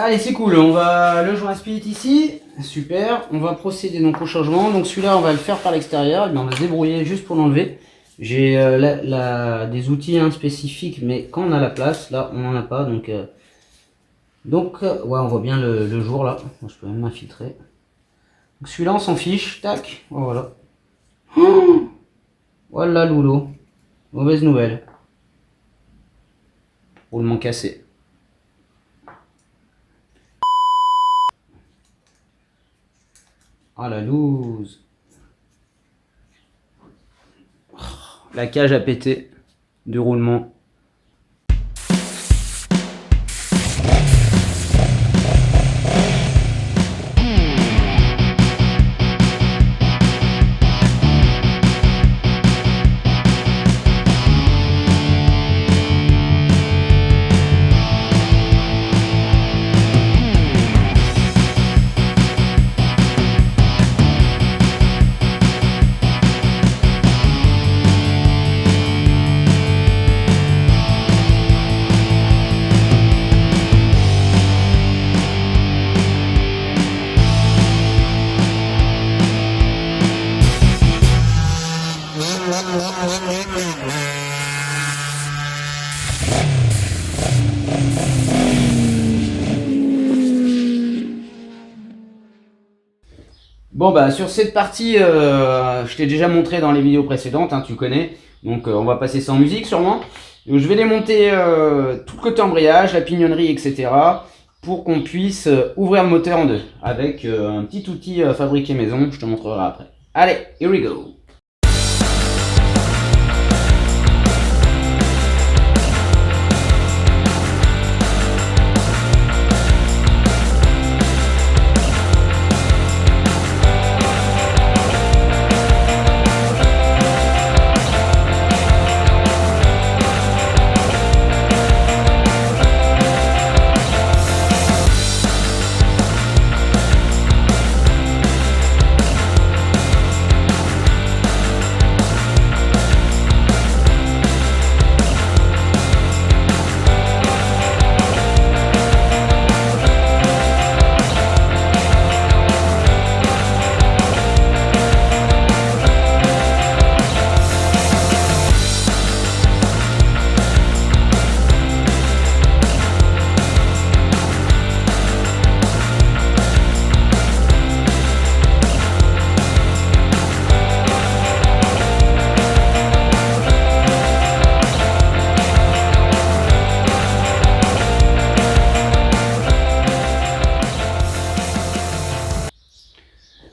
Allez, c'est cool, le joint aspirite ici, super, on va procéder donc au changement. Donc celui-là, on va le faire par l'extérieur, et bien on va se débrouiller juste pour l'enlever. J'ai des outils spécifiques, mais quand on a la place, là on n'en a pas, donc ouais, on voit bien le jour là. Je peux même m'infiltrer. Donc celui-là, on s'en fiche, tac, voilà. Voilà loulou, mauvaise nouvelle. Roulement cassé. Ah la loose. La cage a pété du roulement. Bon bah sur cette partie, je t'ai déjà montré dans les vidéos précédentes, tu connais. Donc on va passer sans musique sûrement. Donc, je vais démonter tout le côté embrayage, la pignonnerie, etc. pour qu'on puisse ouvrir le moteur en deux avec un petit outil fabriqué maison, je te montrerai après. Allez, here we go.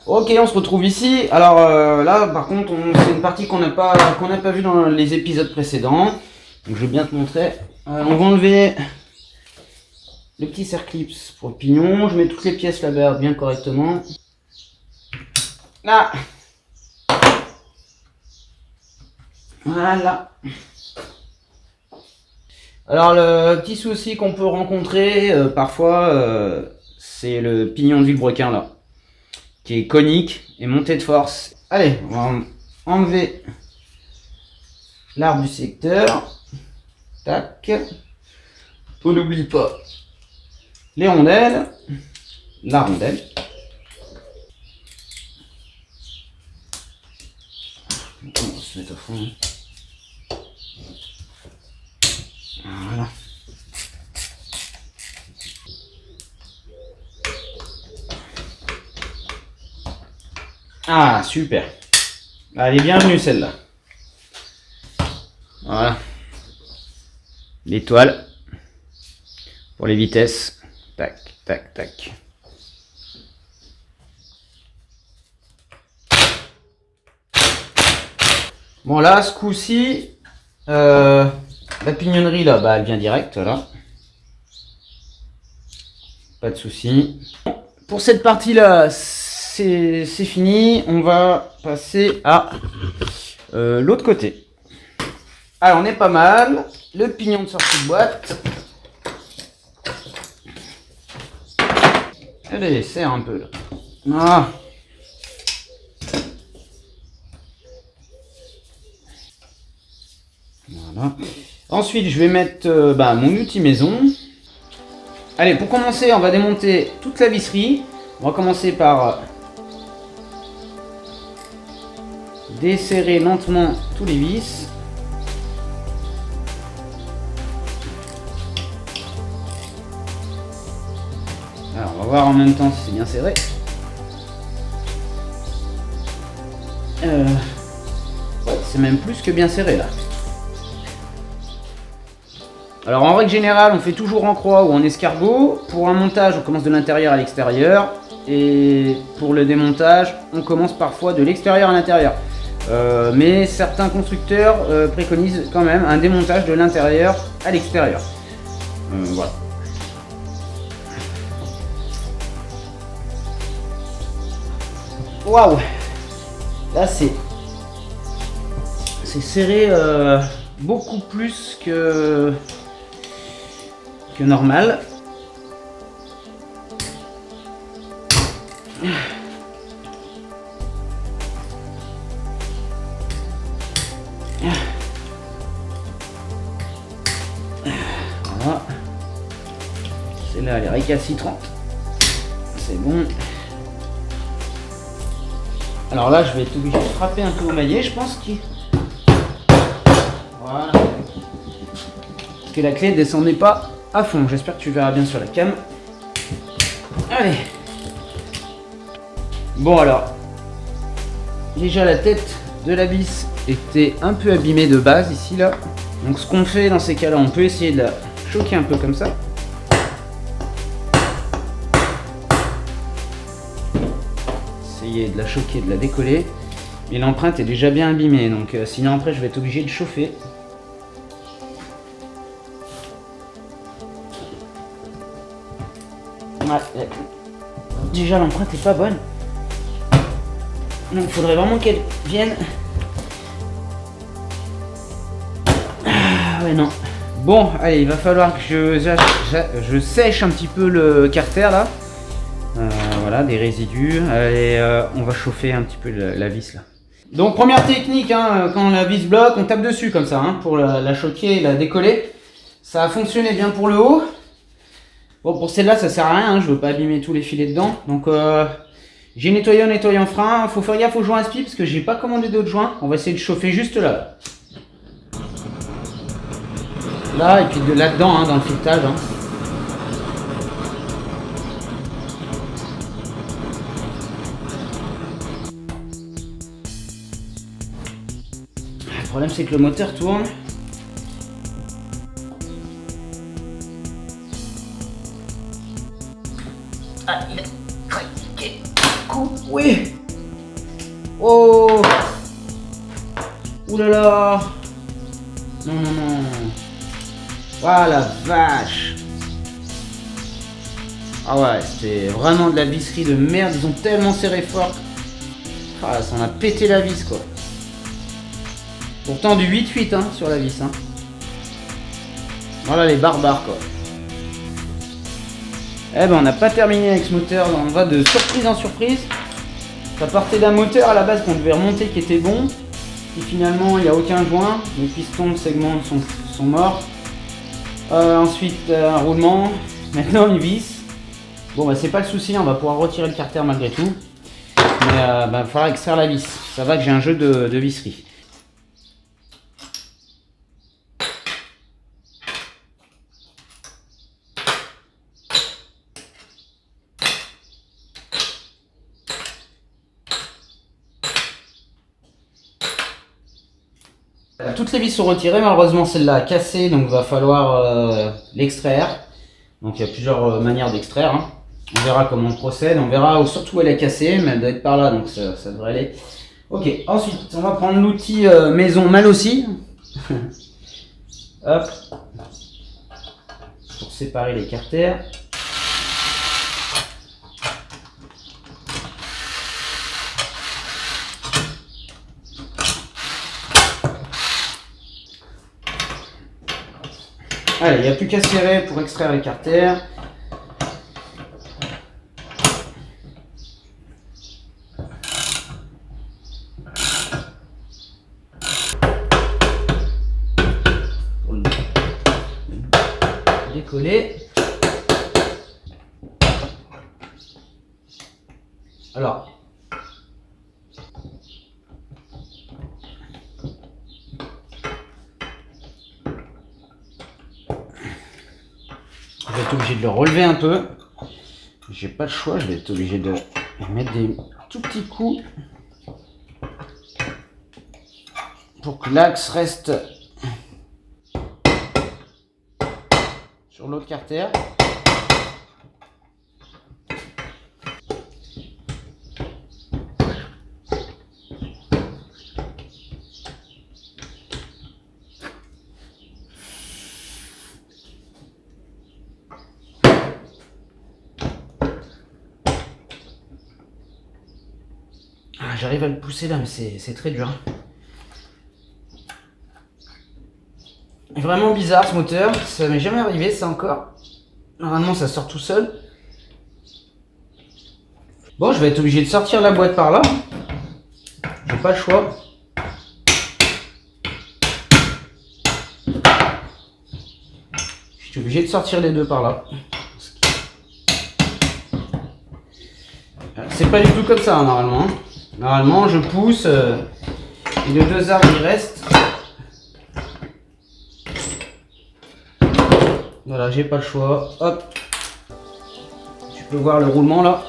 Ok, on se retrouve ici. Alors là, par contre, c'est une partie qu'on n'a pas vue dans les épisodes précédents. Donc je vais bien te montrer. On va enlever le petit circlips pour le pignon. Je mets toutes les pièces là-bas bien correctement. Là. Voilà. Alors le petit souci qu'on peut rencontrer parfois, c'est le pignon de vilebrequin là, qui est conique et monté de force. Allez, on va enlever l'arbre du secteur. Tac. On n'oublie pas les rondelles, la rondelle. On va se mettre au fond. Voilà. Ah, super. Allez, bienvenue celle-là. Voilà. L'étoile. Pour les vitesses. Tac, tac, tac. Bon, là, ce coup-ci, la pignonnerie, là, bah, elle vient direct, là. Pas de souci. Pour cette partie-là, c'est fini. On va passer à l'autre côté. Alors, on est pas mal. Le pignon de sortie de boîte. Allez, serre un peu, là. Ah. Voilà. Ensuite, je vais mettre mon outil maison. Allez, pour commencer, on va démonter toute la visserie. On va commencer par desserrer lentement tous les vis. Alors, on va voir en même temps si c'est bien serré. Ouais, c'est même plus que bien serré là. Alors en règle générale, on fait toujours en croix ou en escargot. Pour un montage, on commence de l'intérieur à l'extérieur. Et pour le démontage, on commence parfois de l'extérieur à l'intérieur. Mais certains constructeurs préconisent quand même un démontage de l'intérieur à l'extérieur. Voilà. Waouh! Là c'est serré beaucoup plus que normal. Voilà. Celle-là elle est récalcitrante. C'est bon. Alors là, je vais être obligé de frapper un peu au maillet, je pense qu'il... Voilà. Parce que la clé ne descendait pas à fond. J'espère que tu verras bien sur la cam. Allez. Bon alors. Déjà la tête de la vis était un peu abîmée de base ici là. Donc ce qu'on fait dans ces cas-là, on peut essayer de la choquer un peu comme ça. De la choquer, de la décoller, mais l'empreinte est déjà bien abîmée, donc sinon après je vais être obligé de chauffer. Ouais, déjà l'empreinte est pas bonne, donc il faudrait vraiment qu'elle vienne. Ah ouais non. Bon allez, il va falloir que je sèche un petit peu le carter là. Voilà, des résidus. Et on va chauffer un petit peu la vis là. Donc première technique, hein, quand la vis bloque, on tape dessus comme ça, hein, pour la choquer et la décoller. Ça a fonctionné bien pour le haut. Bon, pour celle-là, ça sert à rien, hein, je veux pas abîmer tous les filets dedans. Donc j'ai nettoyé en nettoyant frein. Faut faire gaffe aux joints aspi parce que j'ai pas commandé d'autres joints. On va essayer de chauffer juste là. Là, et puis de là-dedans, hein, dans le filetage. Hein. Le problème c'est que le moteur tourne. Ah, il a craqué. Oui. Oh. Ouh là là. Non, non, non. Voilà, vache. Ah ouais, c'était vraiment de la visserie de merde. Ils ont tellement serré fort. Ah, ça en a pété la vis quoi. Pourtant du 8-8 hein, sur la vis. Hein. Voilà les barbares quoi. Eh ben on n'a pas terminé avec ce moteur, on va de surprise en surprise. Ça partait d'un moteur à la base qu'on devait remonter qui était bon. Et finalement il n'y a aucun joint. Les pistons, le segment sont morts. Ensuite un roulement. Maintenant une vis. Bon bah c'est pas le souci, on va pouvoir retirer le carter malgré tout. Mais il va falloir extraire la vis. Ça va que j'ai un jeu de visserie. Toutes les vis sont retirées, malheureusement celle-là a cassé, donc il va falloir l'extraire. Donc il y a plusieurs manières d'extraire. Hein. On verra comment on procède, on verra surtout où elle est cassée, mais elle doit être par là, donc ça devrait aller. Ok, ensuite on va prendre l'outil maison mal aussi. Hop. Pour séparer les carters. Allez, il n'y a plus qu'à serrer pour extraire les carters. Pour le décoller. Alors, je vais être obligé de le relever un peu. J'ai pas le choix, je vais être obligé de mettre des tout petits coups pour que l'axe reste sur l'autre carter. J'arrive à le pousser là, mais c'est très dur. Vraiment bizarre ce moteur, ça m'est jamais arrivé ça encore. Normalement ça sort tout seul. Bon, je vais être obligé de sortir la boîte par là. J'ai pas le choix. Je suis obligé de sortir les deux par là. C'est pas du tout comme ça normalement. Normalement je pousse et les deux arbres ils restent. Voilà, j'ai pas le choix. Hop. Tu peux voir le roulement là.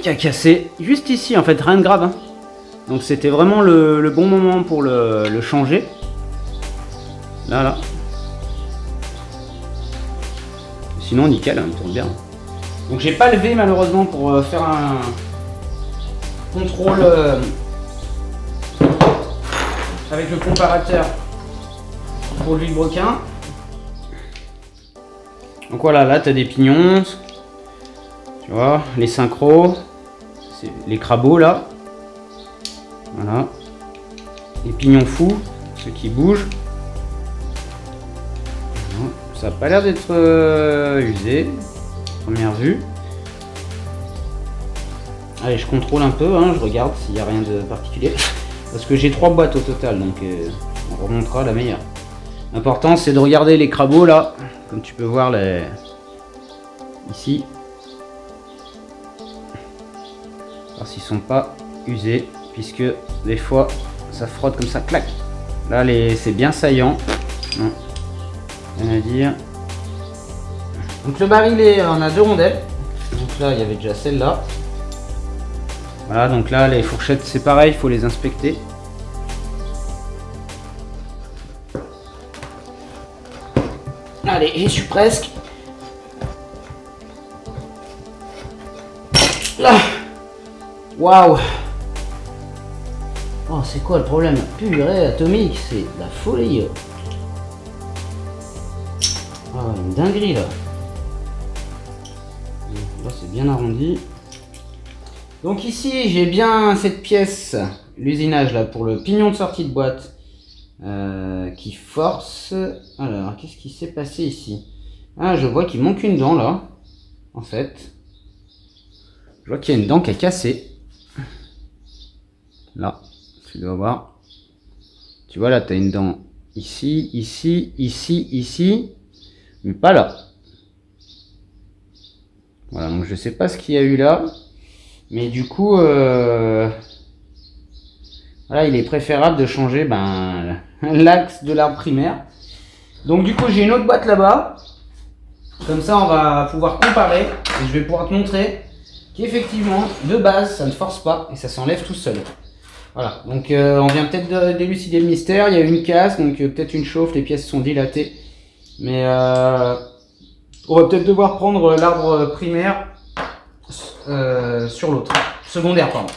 Qui a cassé. Juste ici en fait, rien de grave. Hein. Donc c'était vraiment le bon moment pour le changer. Là. Sinon nickel, hein, il tourne bien. Donc j'ai pas levé malheureusement pour faire un contrôle avec le comparateur pour le vilebrequin. Donc voilà, là tu as des pignons, tu vois, les synchros, c'est les crabos là, voilà, les pignons fous, ceux qui bougent. Voilà. Ça n'a pas l'air d'être usé, première vue. Allez, je contrôle un peu, hein, je regarde s'il n'y a rien de particulier, parce que j'ai 3 boîtes au total, donc on remontera la meilleure. L'important c'est de regarder les crabos là, comme tu peux voir ici, voir s'ils sont pas usés, puisque des fois ça frotte comme ça, clac. Là c'est bien saillant, non, rien à dire. Donc le barillet, on a 2 rondelles, donc là il y avait déjà celle-là. Voilà, donc là les fourchettes c'est pareil, il faut les inspecter. Allez, j'y suis presque. Là. Waouh. Oh, c'est quoi le problème? Purée, atomique, c'est de la folie. Ah, une dinguerie là. Là, c'est bien arrondi. Donc ici, j'ai bien cette pièce, l'usinage là, pour le pignon de sortie de boîte. Qui force. Alors, qu'est-ce qui s'est passé ici? Ah, je vois qu'il manque une dent là. En fait, je vois qu'il y a une dent qui est cassée. Là, tu dois voir. Tu vois là, tu as une dent ici, ici, ici, ici, mais pas là. Voilà, donc je sais pas ce qu'il y a eu là, mais du coup, voilà, il est préférable de changer l'axe de l'arbre primaire. Donc du coup j'ai une autre boîte là-bas, comme ça on va pouvoir comparer et je vais pouvoir te montrer qu'effectivement de base ça ne force pas et ça s'enlève tout seul. Voilà, donc on vient peut-être d'élucider le mystère. Il y a une casse, donc peut-être une chauffe, les pièces sont dilatées, mais on va peut-être devoir prendre l'arbre primaire sur l'autre, secondaire pardon.